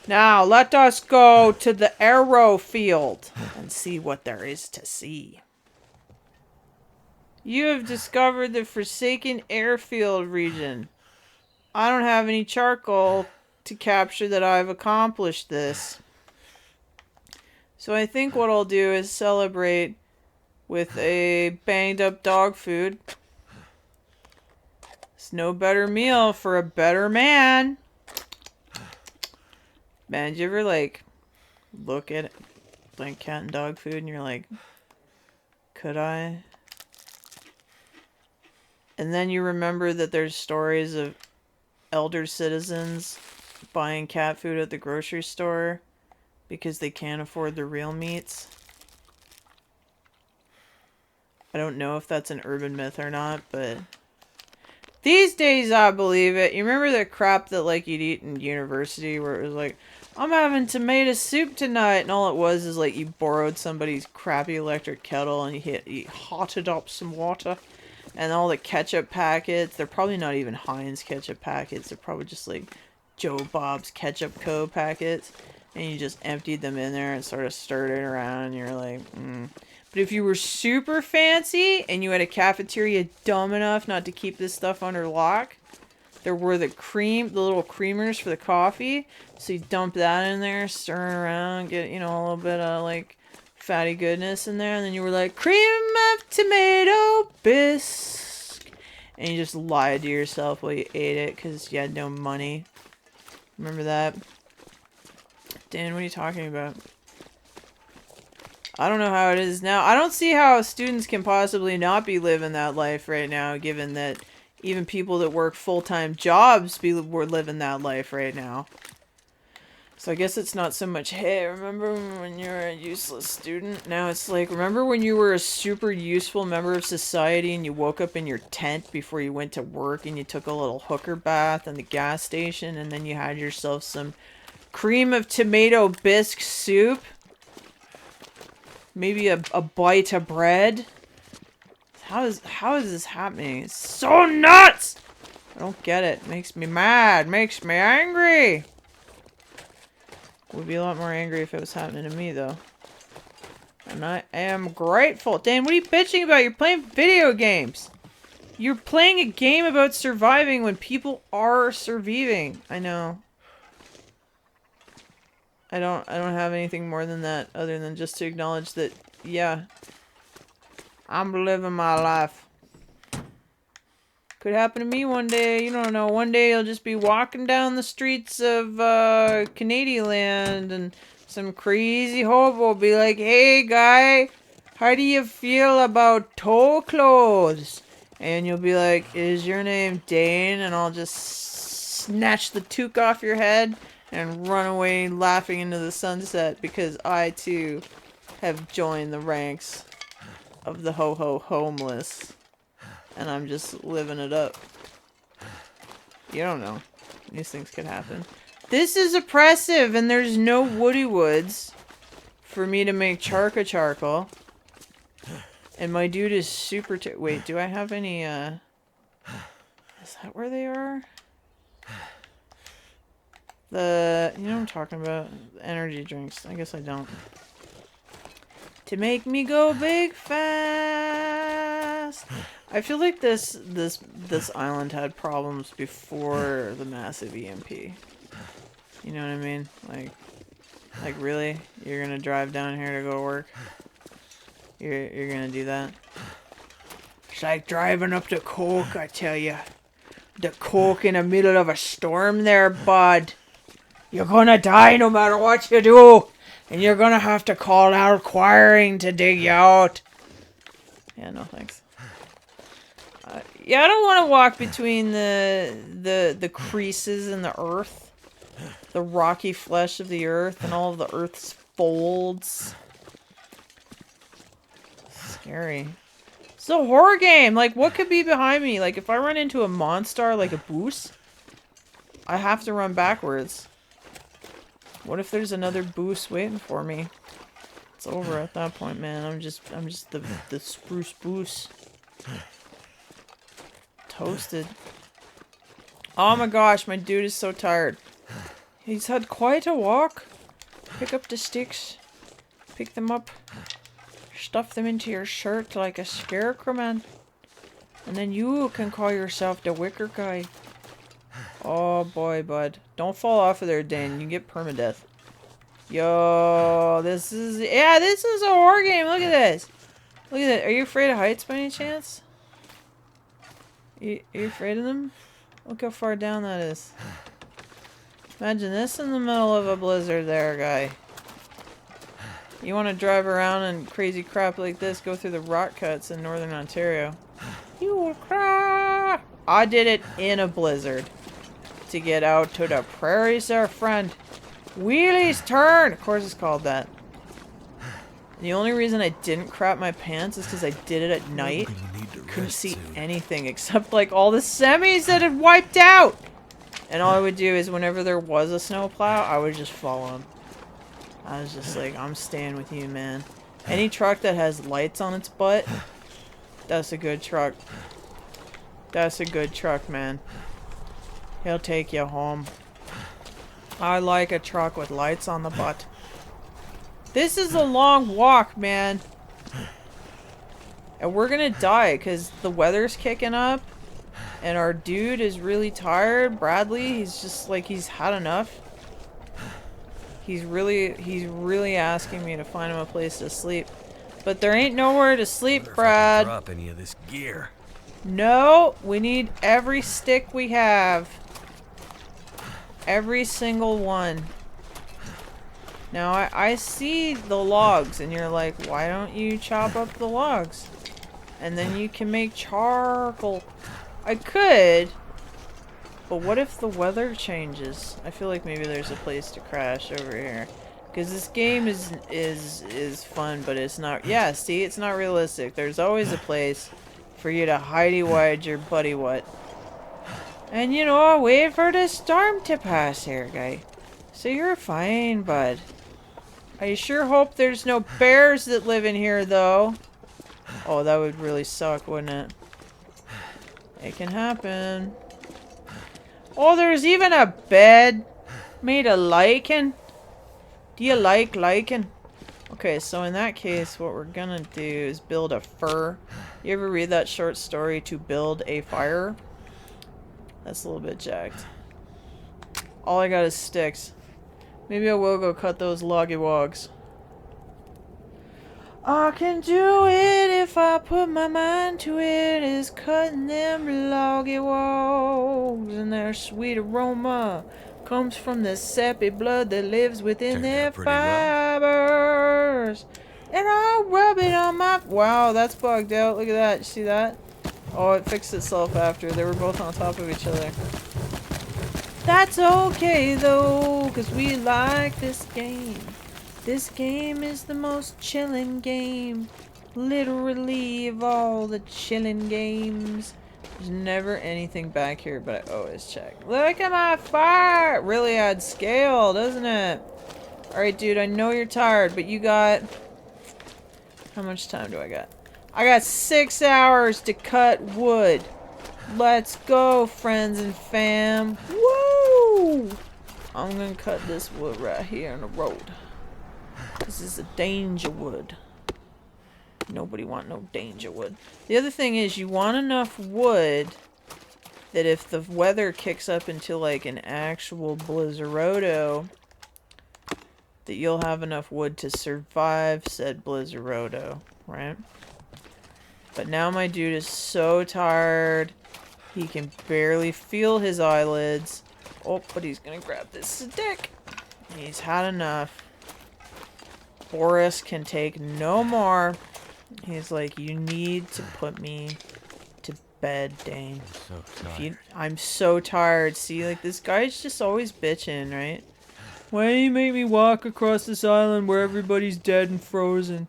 Now, let us go to the airfield and see what there is to see. You have discovered the Forsaken Airfield region. I don't have any charcoal to capture that I've accomplished this. So I think what I'll do is celebrate with a banged up dog food. It's no better meal for a better man. Man, did you ever like look at like cat and dog food and you're like, could I? And then you remember that there's stories of elder citizens buying cat food at the grocery store because they can't afford the real meats. I don't know if that's an urban myth or not, but these days I believe it. You remember the crap that like you'd eat in university where it was like, I'm having tomato soup tonight, and all it was is like you borrowed somebody's crappy electric kettle and you hotted up some water, and all the ketchup packets, they're probably not even Heinz ketchup packets, they're probably just like Joe Bob's Ketchup Co. packets, and you just emptied them in there and sort of stirred it around, and you're like, But if you were super fancy and you had a cafeteria dumb enough not to keep this stuff under lock, there were the little creamers for the coffee. So you dump that in there, stir it around, get, a little bit of like fatty goodness in there. And then you were like, cream of tomato bisque. And you just lied to yourself while you ate it because you had no money. Remember that? Dan, what are you talking about? I don't know how it is now. I don't see how students can possibly not be living that life right now, given that even people that work full-time jobs were living that life right now. So I guess it's not so much, hey, remember when you were a useless student? Now it's like, remember when you were a super useful member of society and you woke up in your tent before you went to work and you took a little hooker bath in the gas station and then you had yourself some cream of tomato bisque soup? Maybe a bite of bread? How is this happening? It's so nuts! I don't get it. Makes me mad. Makes me angry. Would be a lot more angry if it was happening to me, though. And I am grateful. Dan, what are you bitching about? You're playing video games. You're playing a game about surviving when people are surviving. I know. I don't have anything more than that other than just to acknowledge that, yeah, I'm living my life. Could happen to me one day. You don't know. One day you'll just be walking down the streets of Canadian land and some crazy hobo will be like, hey, guy, how do you feel about toe clothes? And you'll be like, is your name Dane? And I'll just snatch the toque off your head and run away laughing into the sunset because I, too, have joined the ranks of the ho-ho homeless. And I'm just living it up. You don't know. These things could happen. This is oppressive, and there's no woody woods for me to make charcoal. And my dude is super... Wait, do I have any, Is that where they are? You know what I'm talking about? Energy drinks. I guess I don't. To make me go big fast. I feel like this island had problems before the massive EMP. You know what I mean? Like really? You're gonna drive down here to go to work? You're gonna do that? It's like driving up to Coke, I tell you. The Coke in the middle of a storm there, bud. You're gonna die no matter what you do. And you're gonna have to call out choiring to dig you out. Yeah, no thanks. Yeah, I don't want to walk between the creases in the earth. The rocky flesh of the earth and all of the earth's folds. Scary. It's a horror game. Like, what could be behind me? Like, if I run into a monster, like a boost, I have to run backwards. What if there's another boost waiting for me? It's over at that point, man. I'm just the spruce boost. Toasted. Oh my gosh, my dude is so tired. He's had quite a walk. Pick up the sticks. Pick them up. Stuff them into your shirt like a scarecrow man. And then you can call yourself the wicker guy. Oh boy, bud. Don't fall off of there, Dane. You get permadeath. Yo, this is... Yeah, this is a horror game. Look at this. Look at that. Are you afraid of heights by any chance? Are you afraid of them? Look how far down that is. Imagine this in the middle of a blizzard there, guy. You want to drive around and crazy crap like this, go through the rock cuts in northern Ontario. You will cry! I did it in a blizzard. To get out to the prairies there, friend. Wheelie's turn! Of course it's called that. And the only reason I didn't crap my pants is because I did it at night. Couldn't see anything except like all the semis that had wiped out! And all I would do is whenever there was a snowplow, I would just follow him. I was just like, I'm staying with you, man. Any truck that has lights on its butt, that's a good truck. That's a good truck, man. He'll take you home. I like a truck with lights on the butt. This is a long walk, man. And we're gonna die because the weather's kicking up. And our dude is really tired. Bradley, he's just like, he's had enough. He's really asking me to find him a place to sleep. But there ain't nowhere to sleep, Brad. Drop any of this gear. No, we need every stick we have. Every single one. Now, I see the logs, and you're like, why don't you chop up the logs? And then you can make charcoal. I could, but what if the weather changes? I feel like maybe there's a place to crash over here. Because this game is fun, but it's not... Yeah, see, it's not realistic. There's always a place for you to hidey-wide your buddy-what. And you know, wait for the storm to pass here, guy. So you're fine, bud. I sure hope there's no bears that live in here, though. Oh, that would really suck, wouldn't it? It can happen. Oh, there's even a bed made of lichen. Do you like lichen? Okay, so in that case, what we're gonna do is build a fur. You ever read that short story, To Build a Fire? That's a little bit jacked. All I got is sticks. Maybe I will go cut those loggy wogs. I can do it if I put my mind to it. Is cutting them loggy wogs, and their sweet aroma comes from the sappy blood that lives within their fibers. And I'll rub it on my... Wow, that's bugged out. Look at that. You see that? Oh, it fixed itself after. They were both on top of each other. That's okay, though, because we like this game. This game is the most chillin' game, literally, of all the chillin' games. There's never anything back here, but I always check. Look at my fire! It really adds scale, doesn't it? Alright, dude, I know you're tired, but you got... How much time do I got? I got 6 hours to cut wood. Let's go, friends and fam. Woo! I'm gonna cut this wood right here on the road. This is a danger wood. Nobody want no danger wood. The other thing is you want enough wood that if the weather kicks up into like an actual blizzardo, that you'll have enough wood to survive said blizzardo, right? But now my dude is so tired. He can barely feel his eyelids. Oh, but he's gonna grab this stick. He's had enough. Boris can take no more. He's like, you need to put me to bed, Dane. I'm so tired. See, like, this guy's just always bitching, right? Why do you make me walk across this island where everybody's dead and frozen?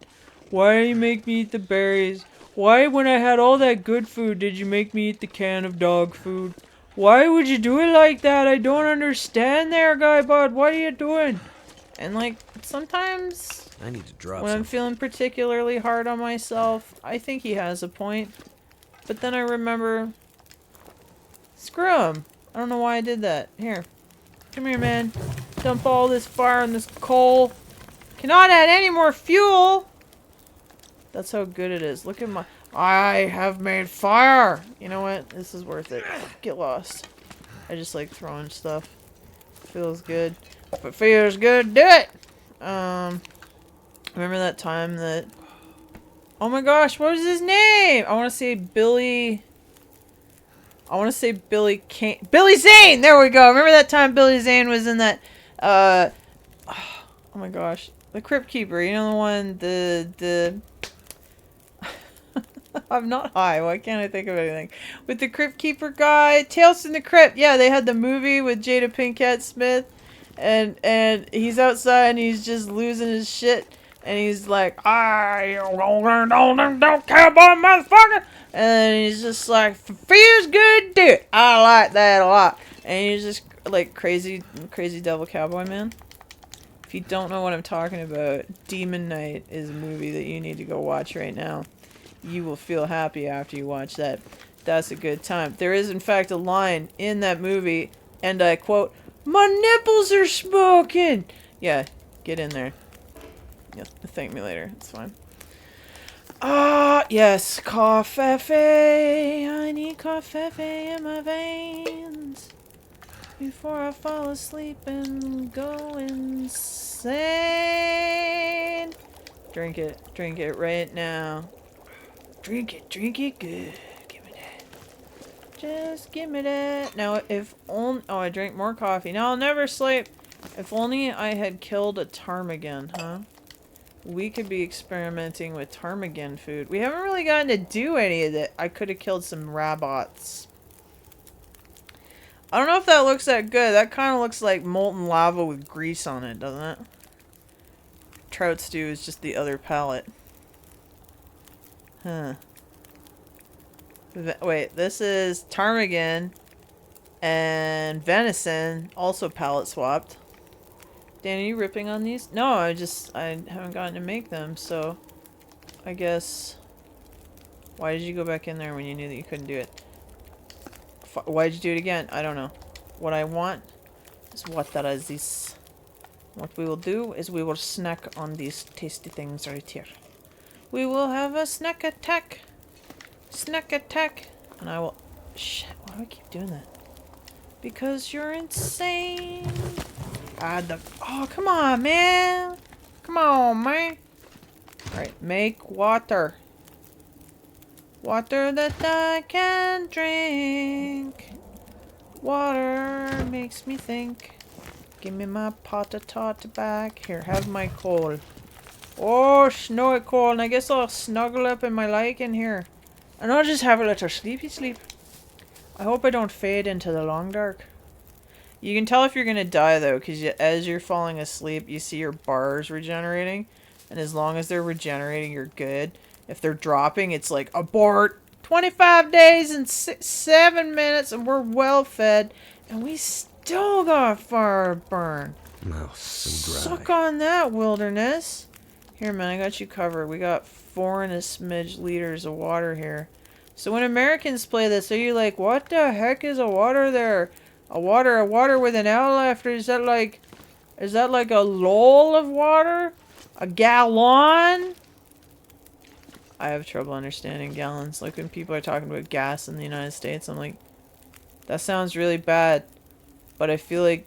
Why do you make me eat the berries? Why, when I had all that good food, did you make me eat the can of dog food? Why would you do it like that? I don't understand there, guy bud. What are you doing? And, like, sometimes... I need to drop when I'm feeling particularly hard on myself, I think he has a point. But then I remember... Screw him. I don't know why I did that. Here. Come here, man. Dump all this fire and this coal. Cannot add any more fuel. That's how good it is. Look at my... I have made fire. You know what? This is worth it. Get lost. I just like throwing stuff. Feels good. If it feels good, do it. Remember that time that... Oh my gosh, what was his name? I want to say Billy... I want to say Billy Kane... Billy Zane! There we go. Remember that time Billy Zane was in that... Oh my gosh. The Crypt Keeper. You know the one... The... I'm not high. Why can't I think of anything? With the Crypt Keeper guy. Tales from the Crypt. Yeah, they had the movie with Jada Pinkett Smith. And he's outside and he's just losing his shit. And he's like, I don't care about a motherfucker. And he's just like, feels good, do it. I like that a lot. And he's just like crazy devil cowboy man. If you don't know what I'm talking about, Demon Knight is a movie that you need to go watch right now. You will feel happy after you watch that. That's a good time. There is in fact a line in that movie, and I quote, "My nipples are smoking." Yeah, get in there. Yeah, thank me later. It's fine. Ah, yes, coffee. I need coffee in my veins before I fall asleep and go insane. Drink it right now. Drink it good. Give me that. Just give me that. Now, if only... Oh, I drank more coffee. Now I'll never sleep. If only I had killed a ptarmigan, huh? We could be experimenting with ptarmigan food. We haven't really gotten to do any of it. I could have killed some rabbits. I don't know if that looks that good. That kind of looks like molten lava with grease on it, doesn't it? Trout stew is just the other palette. Huh. Wait, this is ptarmigan and venison, also palette swapped. Dan, are you ripping on these? No, I haven't gotten to make them, so I guess... Why did you go back in there when you knew that you couldn't do it? Why did you do it again? I don't know. What I want is what that is this. What we will do is we will snack on these tasty things right here. We will have a snack attack. Snack attack. And I will... Shit, why do I keep doing that? Because you're insane. Oh, come on, man. Come on, man. Alright, make water. Water that I can drink. Water makes me think. Give me my pot of tot back. Here, have my coal. Oh, snowy coal. And I guess I'll snuggle up in my lichen here. And I'll just have a little sleepy sleep. I hope I don't fade into the long dark. You can tell if you're gonna die though, because as you're falling asleep, you see your bars regenerating. And as long as they're regenerating, you're good. If they're dropping, it's like, abort! 25 days and 7 minutes and we're well fed. And we still got fire burn. Mouse and dry. Suck on that, wilderness. Here, man, I got you covered. We got 4 and a smidge liters of water here. So when Americans play this, are you like, what the heck is a water there? A water with an L after? Is that like a lol of water? A gallon? I have trouble understanding gallons. Like when people are talking about gas in the United States, I'm like, that sounds really bad. But I feel like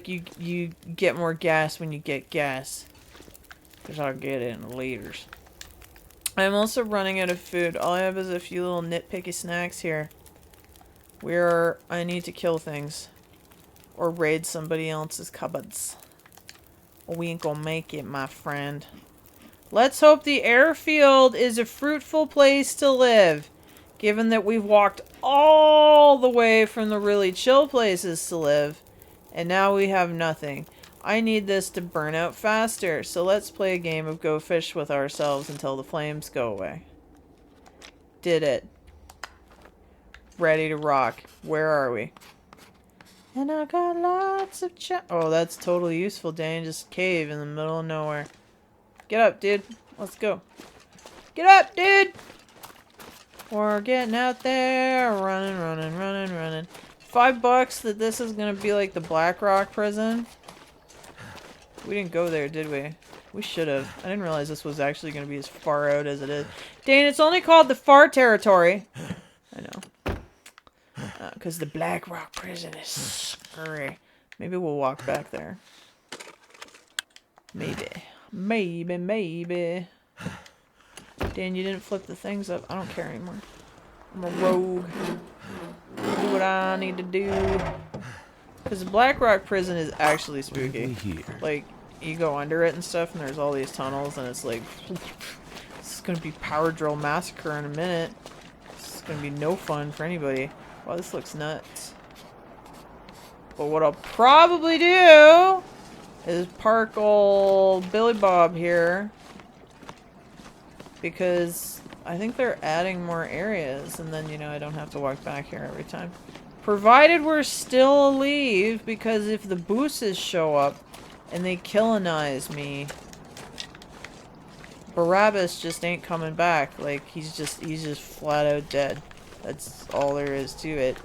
you get more gas when you get gas. Because I'll get it in liters. I'm also running out of food. All I have is a few little nitpicky snacks here. I need to kill things. Or raid somebody else's cupboards. We ain't gonna make it, my friend. Let's hope the airfield is a fruitful place to live. Given that we've walked all the way from the really chill places to live. And now we have nothing. I need this to burn out faster. So let's play a game of go fish with ourselves until the flames go away. Did it. Ready to rock. Where are we? And I got lots of oh, that's totally useful, Dane. Just cave in the middle of nowhere. Get up, dude. Let's go. Get up, dude! We're getting out there. Running. $5 that this is gonna be like the Black Rock prison. We didn't go there, did we? We should have. I didn't realize this was actually gonna be as far out as it is. Dane, it's only called the Far Territory. I know. Because the Black Rock prison is scary. Maybe we'll walk back there. Maybe. Maybe, maybe. Dan, you didn't flip the things up. I don't care anymore. I'm a rogue. Do what I need to do. Because the Black Rock prison is actually spooky. Like, you go under it and stuff, and there's all these tunnels, and it's like... This is going to be Power Drill Massacre in a minute. This is going to be no fun for anybody. Wow, this looks nuts. But what I'll probably do is park old Billy Bob here. Because I think they're adding more areas. And then, you know, I don't have to walk back here every time. Provided we're still alive. Because if the booses show up and they killinize me, Barabbas just ain't coming back. Like, he's just flat out dead. That's all there is to it.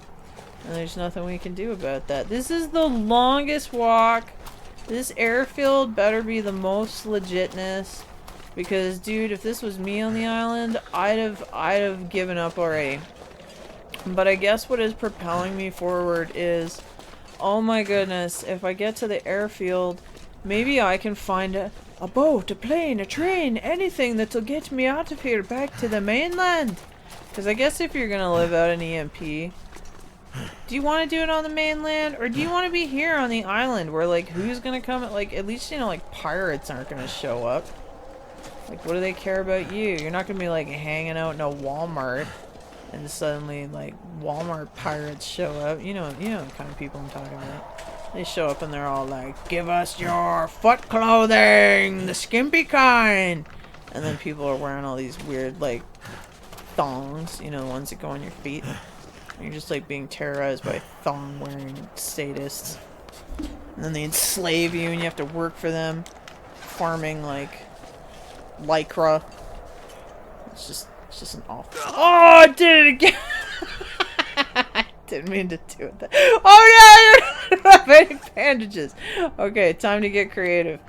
And there's nothing we can do about that. This is the longest walk. This airfield better be the most legitness. Because, dude, if this was me on the island, I'd have given up already. But I guess what is propelling me forward is, oh my goodness, if I get to the airfield, maybe I can find a boat, a plane, a train, anything that'll get me out of here back to the mainland. Because I guess if you're gonna live out an EMP, do you want to do it on the mainland, or do you want to be here on the island where, like, who's gonna come? Like, at least, you know, like, pirates aren't gonna show up. Like, what do they care about you? You're not gonna be, like, hanging out in a Walmart and suddenly, like, Walmart pirates show up. You know the kind of people I'm talking about. They show up and they're all like, give us your foot clothing, the skimpy kind. And then people are wearing all these weird, like, thongs, you know, the ones that go on your feet. And you're just, like, being terrorized by thong-wearing sadists. And then they enslave you and you have to work for them, farming, like, lycra. It's just an awful... Oh, I did it again! I didn't mean to do it. Oh no, I don't have any bandages. Okay, time to get creative.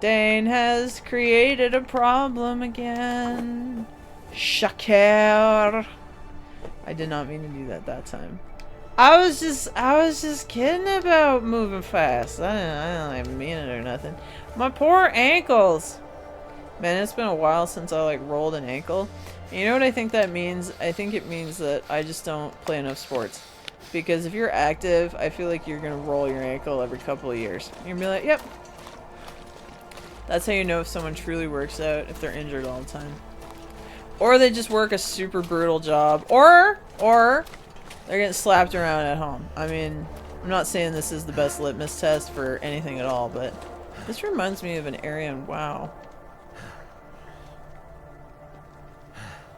Dane has created a problem again. Shakir. I did not mean to do that time. I was just kidding about moving fast. I don't even mean it or nothing. My poor ankles. Man, it's been a while since I, like, rolled an ankle. And you know what I think that means? I think it means that I just don't play enough sports. Because if you're active, I feel like you're gonna roll your ankle every couple of years. You're gonna be like, yep. That's how you know if someone truly works out, if they're injured all the time. Or they just work a super brutal job. Or they're getting slapped around at home. I mean, I'm not saying this is the best litmus test for anything at all, but this reminds me of an area in WoW.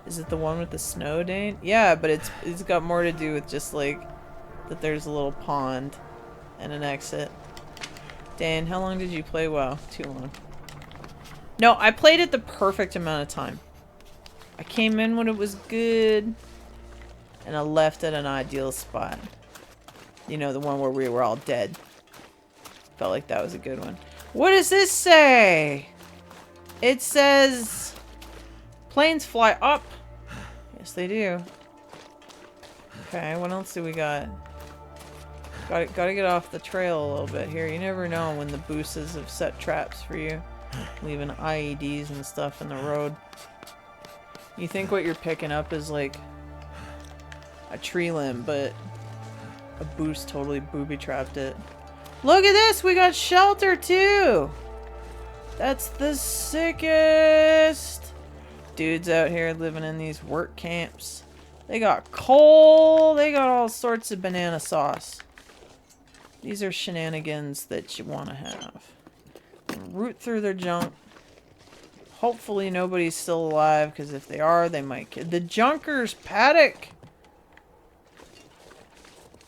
Is it the one with the snow, Dane? Yeah, but it's got more to do with just, like, that there's a little pond and an exit. Dane, how long did you play WoW? Too long. No, I played it the perfect amount of time. I came in when it was good, and I left at an ideal spot. You know, the one where we were all dead. Felt like that was a good one. What does this say? It says... Planes fly up. Yes, they do. Okay, what else do we got? Gotta get off the trail a little bit here. You never know when the booses have set traps for you. Leaving IEDs and stuff in the road. You think what you're picking up is like a tree limb, but a boost totally booby-trapped it. Look at this! We got shelter too! That's the sickest! Dudes out here living in these work camps. They got coal. They got all sorts of banana sauce. These are shenanigans that you want to have. Root through their junk. Hopefully nobody's still alive, because if they are, they might kill. The Junkers paddock.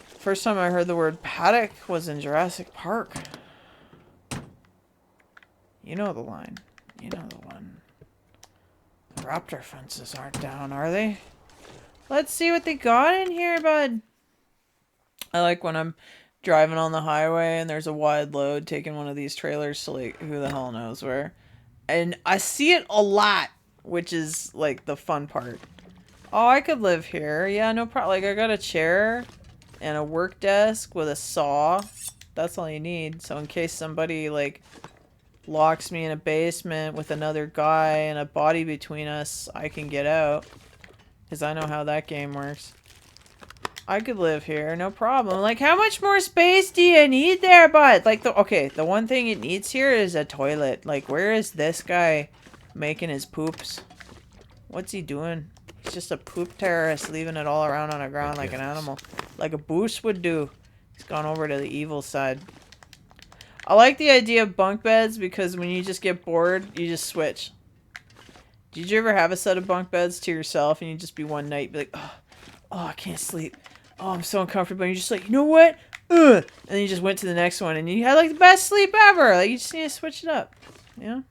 First time I heard the word paddock was in Jurassic Park. You know the line. You know the one. The raptor fences aren't down, are they? Let's see what they got in here, bud. I like when I'm driving on the highway and there's a wide load taking one of these trailers to like who the hell knows where. And I see it a lot, which is like the fun part. Oh, I could live here. Yeah, no problem. Like I got a chair and a work desk with a saw. That's all you need. So in case somebody like locks me in a basement with another guy and a body between us, I can get out. Because I know how that game works. I could live here, no problem. Like, how much more space do you need there, bud? Like, the one thing it needs here is a toilet. Like, where is this guy making his poops? What's he doing? He's just a poop terrorist, leaving it all around on the ground like an animal. Like a Boos would do. He's gone over to the evil side. I like the idea of bunk beds because when you just get bored, you just switch. Did you ever have a set of bunk beds to yourself and you just be one night, be like, oh, I can't sleep. Oh, I'm so uncomfortable. And you're just like, you know what? And then you just went to the next one and you had like the best sleep ever. Like you just need to switch it up. You know?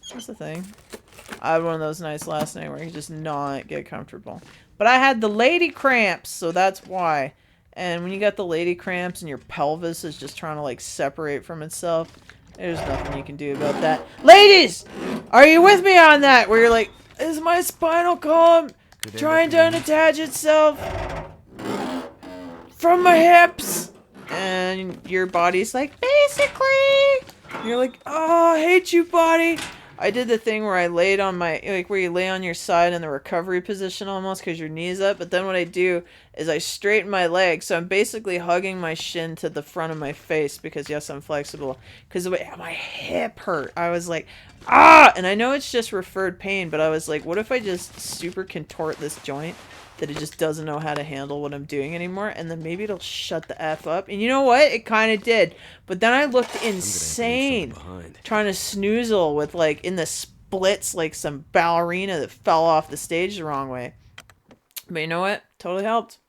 That's the thing. I had one of those nights last night where you just not get comfortable. But I had the lady cramps, so that's why. And when you got the lady cramps and your pelvis is just trying to like separate from itself, there's nothing you can do about that. Ladies! Are you with me on that? Where you're like, is my spinal column trying to unattach itself from my hips? And your body's like, basically. And you're like, oh, I hate you, body. I did the thing where I laid on my, like where you lay on your side in the recovery position almost because your knee's up. But then what I do is I straighten my legs. So I'm basically hugging my shin to the front of my face because, yes, I'm flexible. Because my hip hurt. I was like, ah! And I know it's just referred pain, but I was like, what if I just super contort this joint that it just doesn't know how to handle what I'm doing anymore, and then maybe it'll shut the F up. And you know what? It kind of did. But then I looked insane trying to snoozle with, like, in the splits, like some ballerina that fell off the stage the wrong way. But you know what? Totally helped.